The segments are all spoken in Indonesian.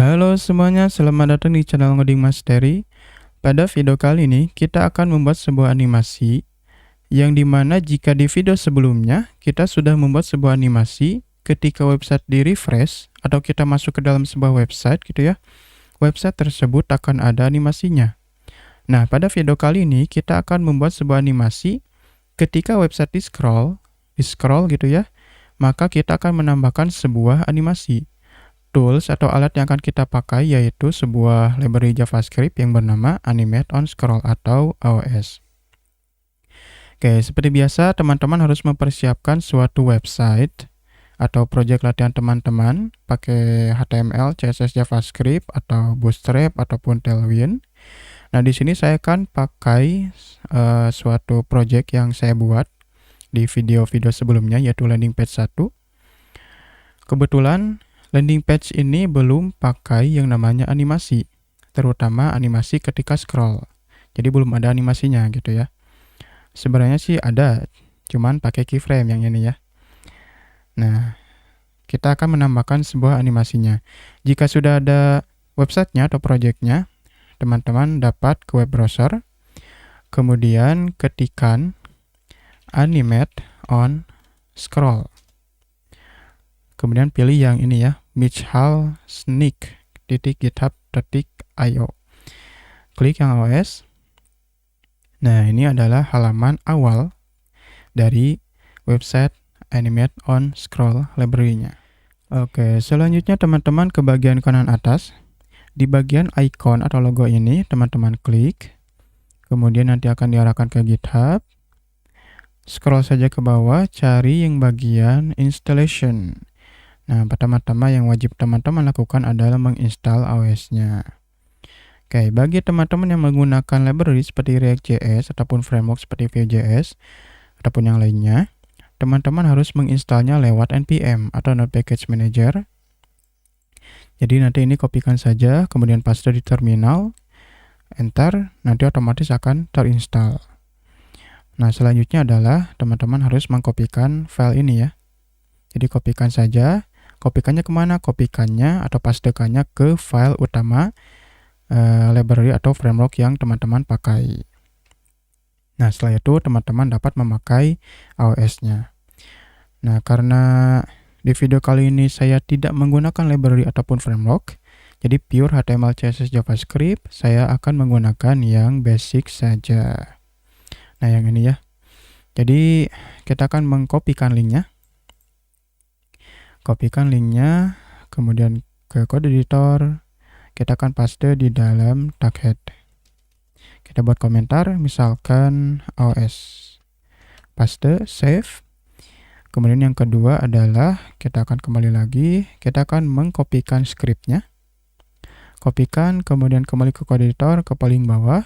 Halo semuanya, selamat datang di channel Ngoding Mastery. Pada video kali ini, kita akan membuat sebuah animasi yang dimana jika di video sebelumnya, kita sudah membuat sebuah animasi ketika website di refresh atau kita masuk ke dalam sebuah website gitu ya, website tersebut akan ada animasinya. Nah, pada video kali ini, kita akan membuat sebuah animasi ketika website di scroll gitu ya, maka kita akan menambahkan sebuah animasi. Tools atau alat yang akan kita pakai yaitu sebuah library JavaScript yang bernama Animate on Scroll atau AOS. Oke, seperti biasa teman-teman harus mempersiapkan suatu website atau project latihan teman-teman pakai HTML, CSS, JavaScript atau Bootstrap ataupun Tailwind. Nah, di sini saya akan pakai suatu project yang saya buat di video-video sebelumnya yaitu landing page 1. Kebetulan landing page ini belum pakai yang namanya animasi, terutama animasi ketika scroll. Jadi belum ada animasinya gitu ya. Sebenarnya sih ada, cuman pakai keyframe yang ini ya. Nah, kita akan menambahkan sebuah animasinya. Jika sudah ada websitenya atau projectnya, teman-teman dapat ke web browser, kemudian ketikkan Animate on Scroll. Kemudian pilih yang ini ya, mitchell-sneak.github.io. Klik yang AOS. Nah, ini adalah halaman awal dari website Animate on Scroll library-nya. Oke, selanjutnya teman-teman ke bagian kanan atas. Di bagian icon atau logo ini, teman-teman klik. Kemudian nanti akan diarahkan ke GitHub. Scroll saja ke bawah, cari yang bagian installation. Nah, pertama-tama yang wajib teman-teman lakukan adalah menginstal AOS-nya. Oke, bagi teman-teman yang menggunakan library seperti React.js ataupun framework seperti Vue.js ataupun yang lainnya, teman-teman harus menginstalnya lewat npm atau Node Package Manager. Jadi nanti ini kopikan saja, kemudian paste di terminal, enter, nanti otomatis akan terinstall. Nah, selanjutnya adalah teman-teman harus mengkopikan file ini ya. Jadi kopikan saja. Kopikannya kemana? Kopikannya atau pastekannya ke file utama library atau framework yang teman-teman pakai. Nah, setelah itu teman-teman dapat memakai AOS-nya. Nah, karena di video kali ini saya tidak menggunakan library ataupun framework, jadi pure HTML, CSS, JavaScript, saya akan menggunakan yang basic saja. Nah, yang ini ya. Jadi, kita akan mengkopikan linknya. Kopikan linknya, kemudian ke code editor, kita akan paste di dalam tag head. Kita buat komentar, misalkan AOS. Paste, save. Kemudian yang kedua adalah, kita akan kembali lagi, kita akan mengkopikan scriptnya. Kopikan, kemudian kembali ke code editor, ke paling bawah.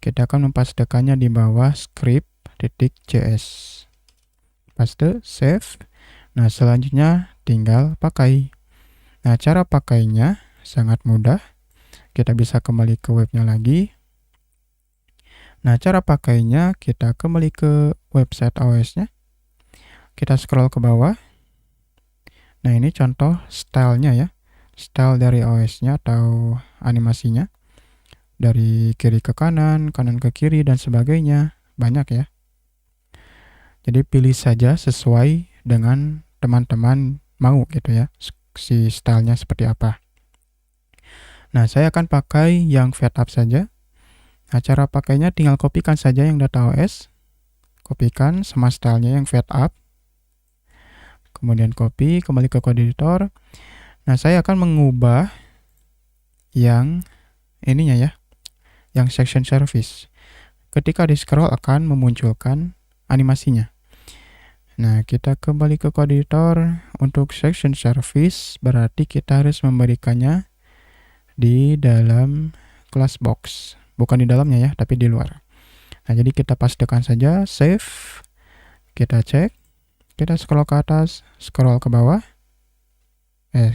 Kita akan mempastekannya di bawah script.js. Paste, save. Nah, selanjutnya tinggal pakai. Nah, cara pakainya sangat mudah. Kita bisa kembali ke webnya lagi. Nah, cara pakainya kita kembali ke website AOS-nya. Kita scroll ke bawah. Nah, ini contoh stylenya ya. Style dari AOS-nya atau animasinya. Dari kiri ke kanan, kanan ke kiri, dan sebagainya. Banyak ya. Jadi pilih saja sesuai dengan teman-teman mau gitu ya, si stylenya seperti apa. Nah, saya akan pakai yang fade up saja. Nah, cara pakainya tinggal kopikan saja yang data OS, kopikan sama stylenya yang fade up, kemudian copy, kembali ke code editor. Nah, saya akan mengubah yang ininya ya, yang section service. Ketika di scroll akan memunculkan animasinya. Nah, kita kembali ke code editor. Untuk section service berarti kita harus memberikannya di dalam class box. Bukan di dalamnya ya, tapi di luar. Nah, jadi kita pastekan saja, save. Kita cek. Kita scroll ke atas, scroll ke bawah.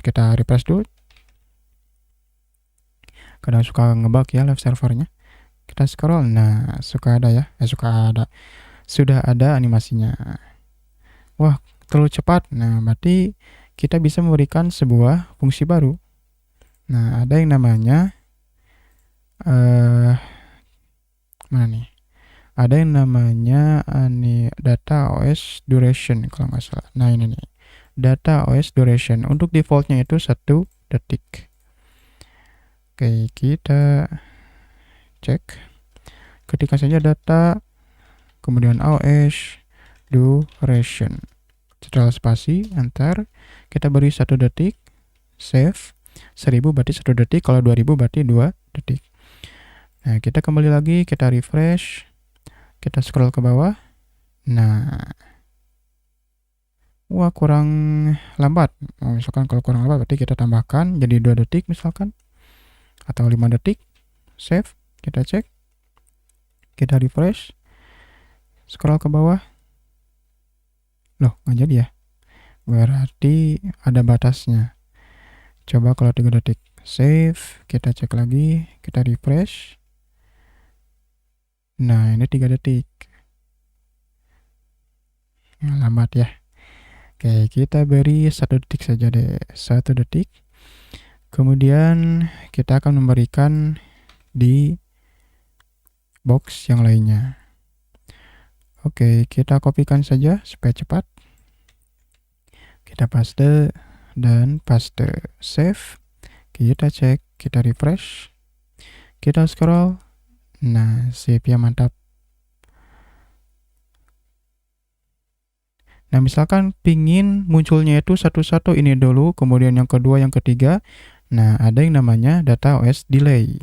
Kita refresh dulu. Kadang suka ngebug ya live servernya. Kita scroll. Nah, sudah ada animasinya. Wah, terlalu cepat. Nah, berarti kita bisa memberikan sebuah fungsi baru. Nah, ada yang namanya mana nih? Ada yang namanya data OS duration kalau nggak salah. Nah, ini nih. Data OS duration. Untuk defaultnya itu 1 detik. Oke, kita cek. Ketikkan saja data, kemudian OS duration. Setelah spasi, enter. Kita beri 1 detik. Save. 1000 berarti 1 detik. Kalau 2000 berarti 2 detik. Nah, kita kembali lagi. Kita refresh. Kita scroll ke bawah. Nah, wah kurang lambat. Misalkan kalau kurang lambat berarti kita tambahkan jadi 2 detik misalkan. Atau 5 detik. Save. Kita cek. Kita refresh. Scroll ke bawah. Loh, nggak jadi ya? Berarti ada batasnya. Coba kalau 3 detik. Save. Kita cek lagi. Kita refresh. Nah, ini 3 detik. Lambat ya. Oke, kita beri 1 detik saja deh. 1 detik. Kemudian kita akan memberikan di box yang lainnya. Oke, kita kopikan saja supaya cepat. Kita paste dan paste. Save. Kita cek, kita refresh. Kita scroll. Nah, sip ya, mantap. Nah, misalkan pingin munculnya itu satu-satu ini dulu, kemudian yang kedua, yang ketiga. Nah, ada yang namanya data OS delay.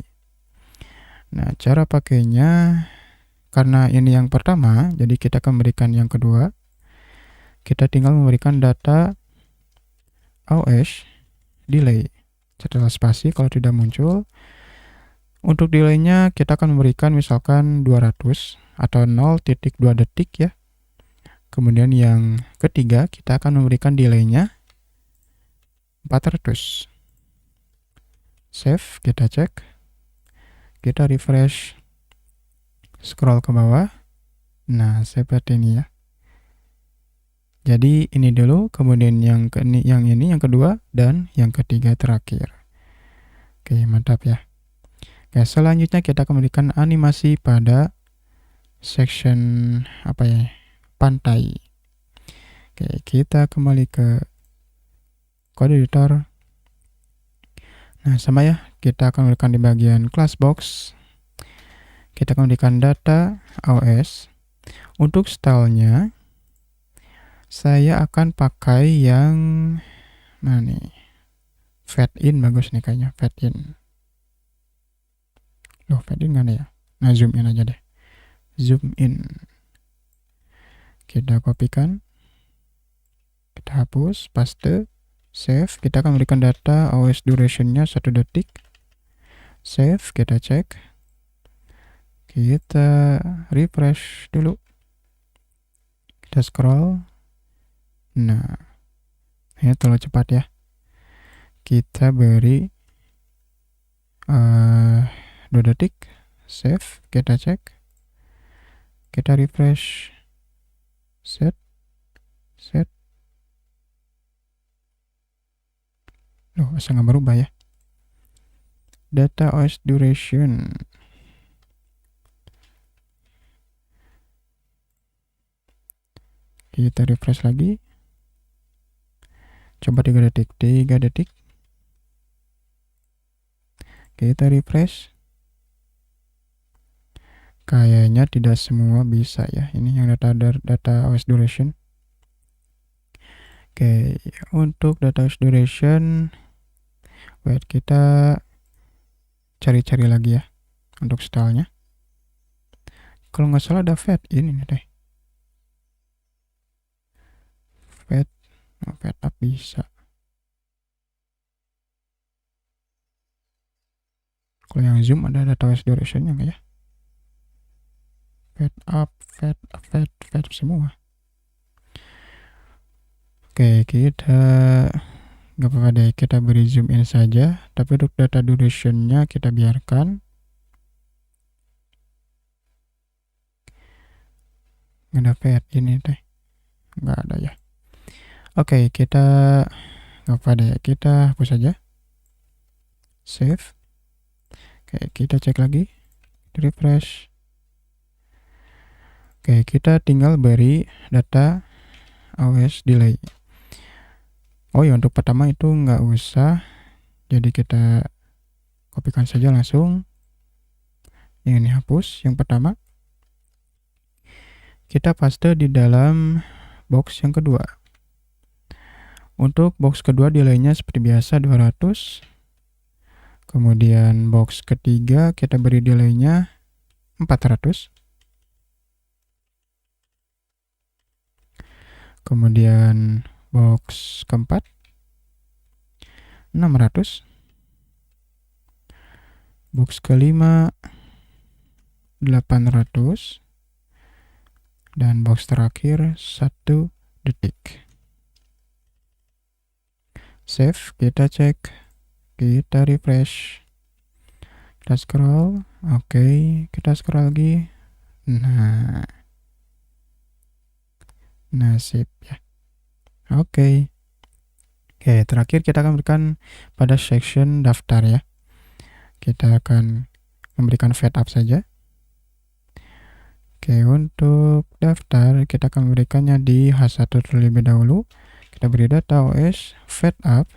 Nah, cara pakainya, karena ini yang pertama, jadi kita akan memberikan yang kedua. Kita tinggal memberikan data OS delay. Setelah spasi, kalau tidak muncul. Untuk delaynya, kita akan memberikan misalkan 200 atau 0.2 detik ya. Kemudian yang ketiga, kita akan memberikan delaynya 400. Save, kita cek. Kita refresh. Scroll ke bawah. Nah, seperti ini ya. Jadi ini dulu, kemudian yang ini, yang kedua, dan yang ketiga terakhir. Oke, mantap ya. Oke, selanjutnya kita akan memberikan animasi pada section apa ya? Pantai. Oke, kita kembali ke kode editor. Nah, sama ya, kita akan memberikan di bagian class box. Kita akan memberikan data OS. Untuk stylenya, saya akan pakai yang mana nih? Fade in bagus nih kayaknya, fade in. Loh, fade in nggak ada ya? Nah, zoom in aja deh. Zoom in. Kita kopikan. Kita hapus, paste, save. Kita akan memberikan data OS duration-nya 1 detik. Save, kita cek. Kita refresh dulu. Kita scroll. Nah, ini terlalu cepat ya. Kita beri 2 detik. Save, kita cek. Kita refresh. Set. Loh, bisa nggak berubah ya? Data OS duration. Kita refresh lagi. Coba 3 detik. 3 detik. Kita refresh. Kayaknya tidak semua bisa ya. Ini yang data OS duration. Oke, untuk data OS duration, wait, kita cari-cari lagi ya untuk stylenya. Kalau nggak salah ada fade ini nih deh. Fade up bisa. Kalau yang zoom ada data OS duration-nya nggak ya? Fade up, fade semua. Oke, kita nggak apa-apa deh, kita beri zoom in saja. Tapi untuk data duration-nya kita biarkan. Nggak ada fade ini deh. Nggak ada ya. Oke, kita nggak apa deh, kita hapus saja. Save. Oke, kita cek lagi, refresh. Oke, kita tinggal beri data OS delay. Oh ya, untuk pertama itu nggak usah, jadi kita kopikan saja langsung. Yang ini hapus, yang pertama. Kita paste di dalam box yang kedua. Untuk box kedua delaynya seperti biasa 200. Kemudian box ketiga kita beri delaynya 400. Kemudian box keempat 600. Box kelima 800. Dan box terakhir 1 detik. Save, kita cek, kita refresh, kita scroll. Oke, kita scroll lagi. Nah sip ya. Oke, terakhir kita akan berikan pada section daftar ya. Kita akan memberikan fade up saja. Oke, untuk daftar kita akan memberikannya di H1 terlebih dahulu. Kita beri data OS fade up,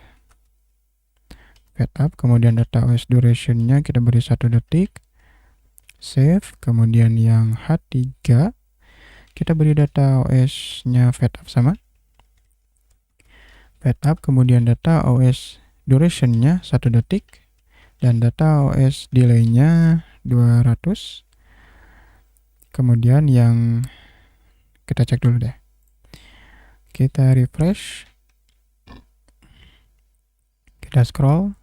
kemudian data OS durationnya kita beri 1 detik. Save, kemudian yang H3 kita beri data OS nya fade up sama. Fade up, kemudian data OS durationnya 1 detik. Dan data OS delay-nya 200. Kemudian yang kita cek dulu deh. Kita refresh. Kita scroll.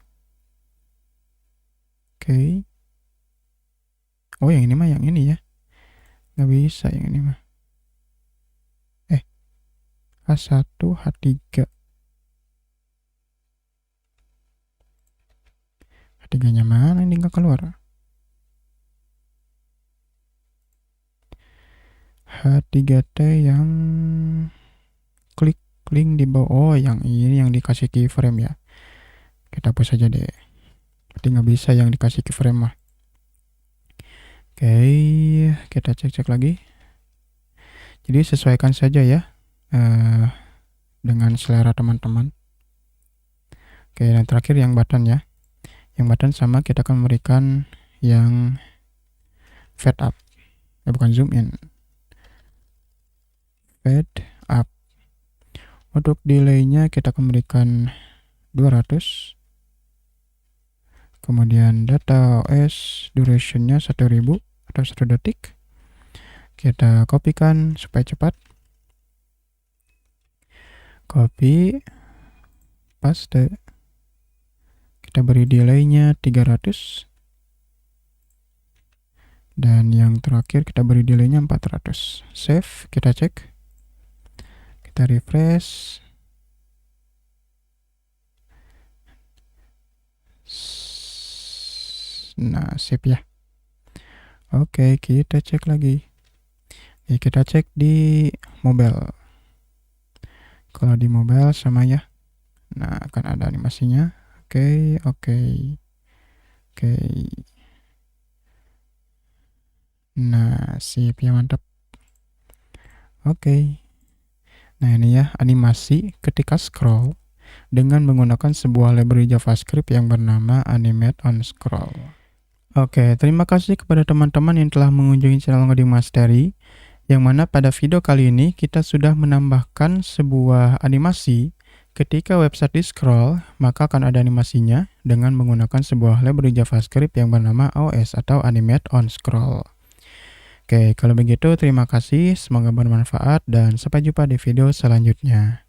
Oke. Oh, yang ini mah yang ini ya. Nggak bisa yang ini mah. H1, H3. H3-nya mana? Ini nggak keluar. H3T yang klik link di bawah. Oh, yang ini yang dikasih keyframe ya. Kita hapus saja deh. Berarti nggak bisa yang dikasih keyframe mah. Oke, kita cek-cek lagi. Jadi sesuaikan saja ya dengan selera teman-teman. Oke, dan terakhir yang button ya. Yang button sama kita akan memberikan yang fade up. Bukan zoom in. Fade up. Untuk delay-nya kita akan berikan 200. Kemudian data OS duration-nya 1000 atau 1 detik. Kita kopikan supaya cepat. Copy, paste. Kita beri delay-nya 300. Dan yang terakhir kita beri delay-nya 400. Save, kita cek. Kita refresh. Nah, sip ya. Oke, kita cek lagi. Kita cek di mobile. Kalau di mobile sama ya. Nah, akan ada animasinya. Oke. Nah, sip ya, mantap. Oke. Nah, ini ya animasi ketika scroll dengan menggunakan sebuah library JavaScript yang bernama Animate on Scroll. Oke, terima kasih kepada teman-teman yang telah mengunjungi channel Ngoding Mastery, yang mana pada video kali ini kita sudah menambahkan sebuah animasi ketika website di scroll, maka akan ada animasinya dengan menggunakan sebuah library JavaScript yang bernama OS atau Animate on Scroll. Oke, kalau begitu terima kasih, semoga bermanfaat dan sampai jumpa di video selanjutnya.